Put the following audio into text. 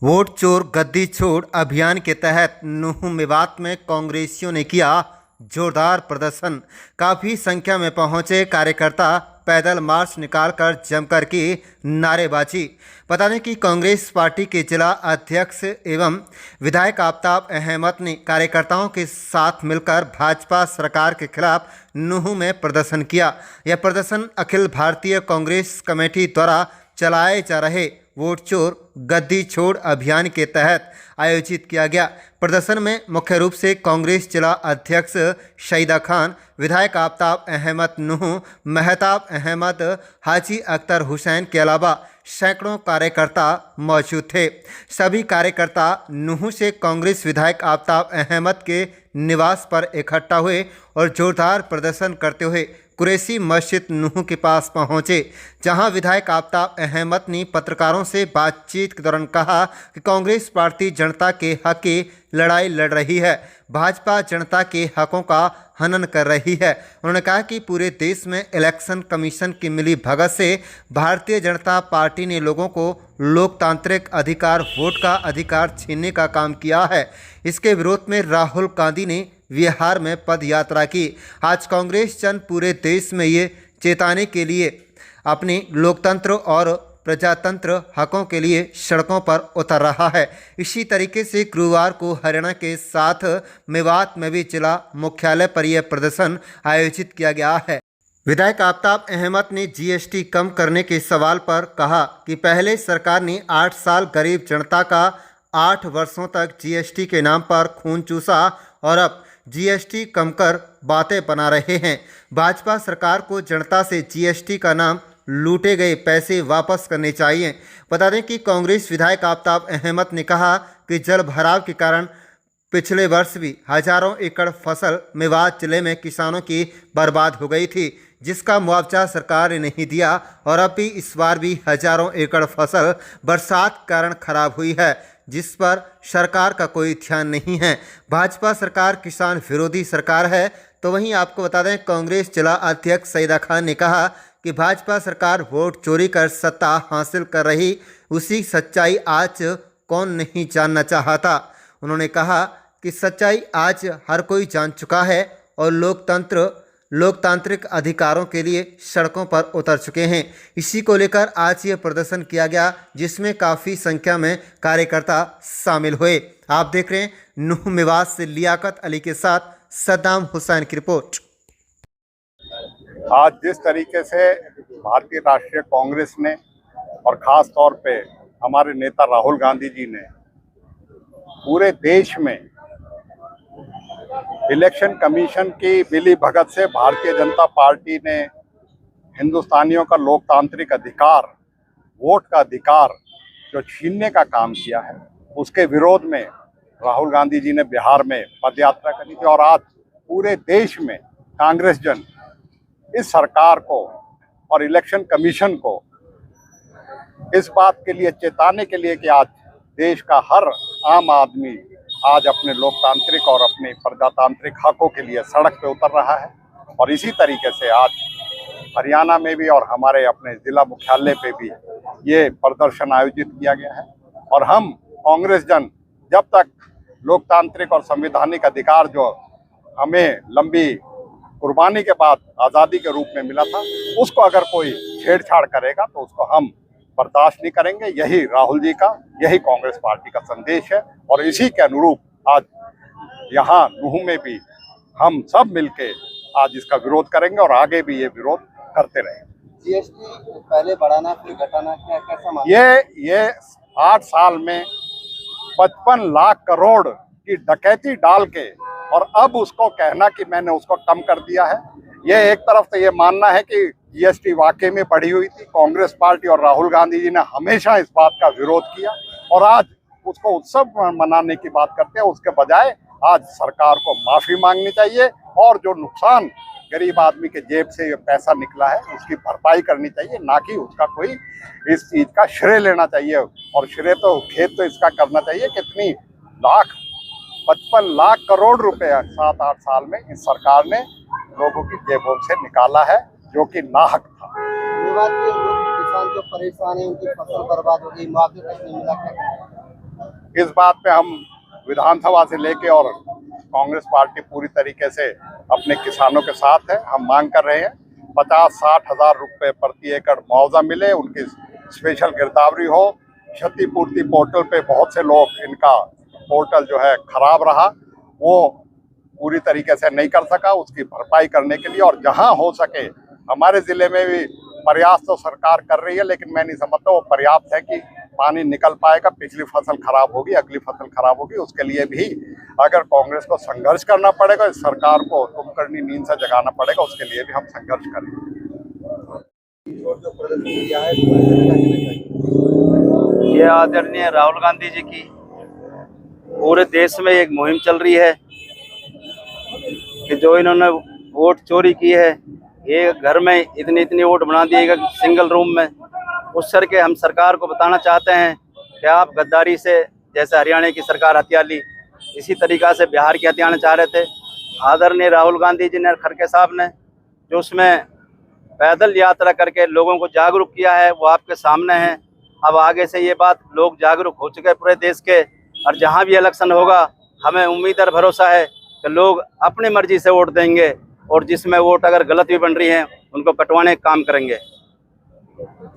Vote चोर गद्दी छोड़ अभियान के तहत नूह मेवात में कांग्रेसियों ने किया जोरदार प्रदर्शन। काफ़ी संख्या में पहुंचे कार्यकर्ता पैदल मार्च निकालकर जमकर की नारेबाजी। बता दें कि कांग्रेस पार्टी के जिला अध्यक्ष एवं विधायक आफताब अहमद ने कार्यकर्ताओं के साथ मिलकर भाजपा सरकार के खिलाफ नूह में प्रदर्शन किया। यह प्रदर्शन अखिल भारतीय कांग्रेस कमेटी द्वारा चलाए जा रहे वोट चोर गद्दी छोड़ अभियान के तहत आयोजित किया गया। प्रदर्शन में मुख्य रूप से कांग्रेस जिला अध्यक्ष शहीदा खान, विधायक आफताब अहमद नूह, महताब अहमद, हाजी अख्तर हुसैन के अलावा सैकड़ों कार्यकर्ता मौजूद थे। सभी कार्यकर्ता नूह से कांग्रेस विधायक आफताब अहमद के निवास पर इकट्ठा हुए और जोरदार प्रदर्शन करते हुए कुरैशी मस्जिद नूह के पास पहुंचे, जहां विधायक आफताब अहमद ने पत्रकारों से बातचीत के दौरान कहा कि कांग्रेस पार्टी जनता के हक की लड़ाई लड़ रही है, भाजपा जनता के हकों का हनन कर रही है। उन्होंने कहा कि पूरे देश में इलेक्शन कमीशन की मिली भगत से भारतीय जनता पार्टी ने लोगों को लोकतांत्रिक अधिकार, वोट का अधिकार छीनने का काम किया है। इसके विरोध में राहुल गांधी ने बिहार में पद यात्रा की। आज कांग्रेस जन पूरे देश में ये चेताने के लिए अपने लोकतंत्र और प्रजातंत्र हकों के लिए सड़कों पर उतर रहा है। इसी तरीके से गुरुवार को हरियाणा के साथ मेवात में भी जिला मुख्यालय पर यह प्रदर्शन आयोजित किया गया है। विधायक आफताब अहमद ने जीएसटी कम करने के सवाल पर कहा कि पहले सरकार ने 8 साल गरीब जनता का 8 वर्षों तक जीएसटी के नाम पर खून चूसा और अब जीएसटी कम कर बातें बना रहे हैं। भाजपा सरकार को जनता से जीएसटी का नाम लूटे गए पैसे वापस करने चाहिए। बता दें कि कांग्रेस विधायक आफताब अहमद ने कहा कि जल भराव के कारण पिछले वर्ष भी हजारों एकड़ फसल मेवात जिले में किसानों की बर्बाद हो गई थी, जिसका मुआवजा सरकार ने नहीं दिया और अब भी इस बार भी हजारों एकड़ फसल बरसात के कारण खराब हुई है, जिस पर सरकार का कोई ध्यान नहीं है। भाजपा सरकार किसान विरोधी सरकार है। तो वहीं आपको बता दें, कांग्रेस जिला अध्यक्ष शहीदा खान ने कहा कि भाजपा सरकार वोट चोरी कर सत्ता हासिल कर रही, उसी सच्चाई आज कौन नहीं जानना चाहता। उन्होंने कहा कि सच्चाई आज हर कोई जान चुका है और लोकतांत्रिक अधिकारों के लिए सड़कों पर उतर चुके हैं। इसी को लेकर आज ये प्रदर्शन किया गया, जिसमें काफ़ी संख्या में कार्यकर्ता शामिल हुए। आप देख रहे हैं नूह मेवात से लियाकत अली के साथ सद्दाम हुसैन की रिपोर्ट। आज जिस तरीके से भारतीय राष्ट्रीय कांग्रेस ने और ख़ास तौर पे हमारे नेता राहुल गांधी जी ने पूरे देश में इलेक्शन कमीशन की मिली भगत से भारतीय जनता पार्टी ने हिंदुस्तानियों का लोकतांत्रिक अधिकार, वोट का अधिकार जो छीनने का काम किया है, उसके विरोध में राहुल गांधी जी ने बिहार में पदयात्रा करी थी। और आज पूरे देश में कांग्रेस जन इस सरकार को और इलेक्शन कमीशन को इस बात के लिए चेताने के लिए कि आज देश का हर आम आदमी आज अपने लोकतांत्रिक और अपने प्रजातांत्रिक हकों के लिए सड़क पे उतर रहा है। और इसी तरीके से आज हरियाणा में भी और हमारे अपने जिला मुख्यालय पे भी ये प्रदर्शन आयोजित किया गया है। और हम कांग्रेस जन जब तक लोकतांत्रिक और संवैधानिक अधिकार जो हमें लंबी कुर्बानी के बाद आज़ादी के रूप में मिला था, उसको अगर कोई छेड़छाड़ करेगा तो उसको हम बर्दाश्त नहीं करेंगे। यही राहुल जी का, यही कांग्रेस पार्टी का संदेश है। और इसी के अनुरूप आज यहाँ नूह में भी हम सब मिलके आज इसका विरोध करेंगे और आगे भी ये विरोध करते रहेंगे। जीएसटी पहले बढ़ाना फिर घटाना, क्या कैसा मामला? ये 8 साल में 55 लाख करोड़ की डकैती डाल के और अब उसको कहना कि मैंने उसको कम कर दिया है, ये एक तरफ तो ये मानना है कि जीएसटी वाकई में बढ़ी हुई थी। कांग्रेस पार्टी और राहुल गांधी जी ने हमेशा इस बात का विरोध किया और आज उसको उत्सव मनाने की बात करते हैं। उसके बजाय आज सरकार को माफ़ी मांगनी चाहिए और जो नुकसान गरीब आदमी के जेब से ये पैसा निकला है उसकी भरपाई करनी चाहिए, ना कि उसका कोई इस चीज़ का श्रेय लेना चाहिए। और श्रेय तो खेत तो इसका करना चाहिए कितनी 55 लाख करोड़ रुपए 7-8 साल में इस सरकार ने लोगों की जेबों से निकाला है, जो कि नाहक था। मेवात के लोग किसान जो परेशान हैं, उनकी फसल बर्बाद हो गई, मुआवजा तक नहीं मिला, क्या? इस बात पे हम विधानसभा से लेके और कांग्रेस पार्टी पूरी तरीके से अपने किसानों के साथ है। हम मांग कर रहे हैं 50-60 हज़ार रुपये प्रति एकड़ मुआवजा मिले, उनकी स्पेशल गिरदावरी हो। क्षतिपूर्ति पोर्टल पे बहुत से लोग, इनका पोर्टल जो है खराब रहा, वो पूरी तरीके से नहीं कर सका, उसकी भरपाई करने के लिए। और जहां हो सके हमारे ज़िले में भी प्रयास तो सरकार कर रही है, लेकिन मैं नहीं समझता वो पर्याप्त है कि पानी निकल पाएगा। पिछली फसल खराब होगी, अगली फसल खराब होगी, उसके लिए भी अगर कांग्रेस को संघर्ष करना पड़ेगा, इस सरकार को कुंभकर्णी नींद से जगाना पड़ेगा, उसके लिए भी हम संघर्ष करेंगे। और जो प्रदर्शन किया है तो क्या कहना चाहिए? ये आदरणीय राहुल गांधी जी की पूरे देश में एक मुहिम चल रही है कि जो इन्होंने वोट चोरी की है, ये घर में इतनी वोट बना दिएगा सिंगल रूम में। उस सर के हम सरकार को बताना चाहते हैं कि आप गद्दारी से, जैसे हरियाणा की सरकार हत्या ली, इसी तरीक़ा से बिहार की हत्याना चाह रहे थे। आदरणीय राहुल गांधी जी ने, खड़गे साहब ने, जो उसमें पैदल यात्रा करके लोगों को जागरूक किया है, वो आपके सामने है। अब आगे से ये बात लोग जागरूक हो चुके हैं पूरे देश के, और जहाँ भी इलेक्शन होगा हमें उम्मीद और भरोसा है कि लोग अपनी मर्जी से वोट देंगे, और जिसमें वोट अगर गलत भी बन रही है उनको कटवाने का काम करेंगे।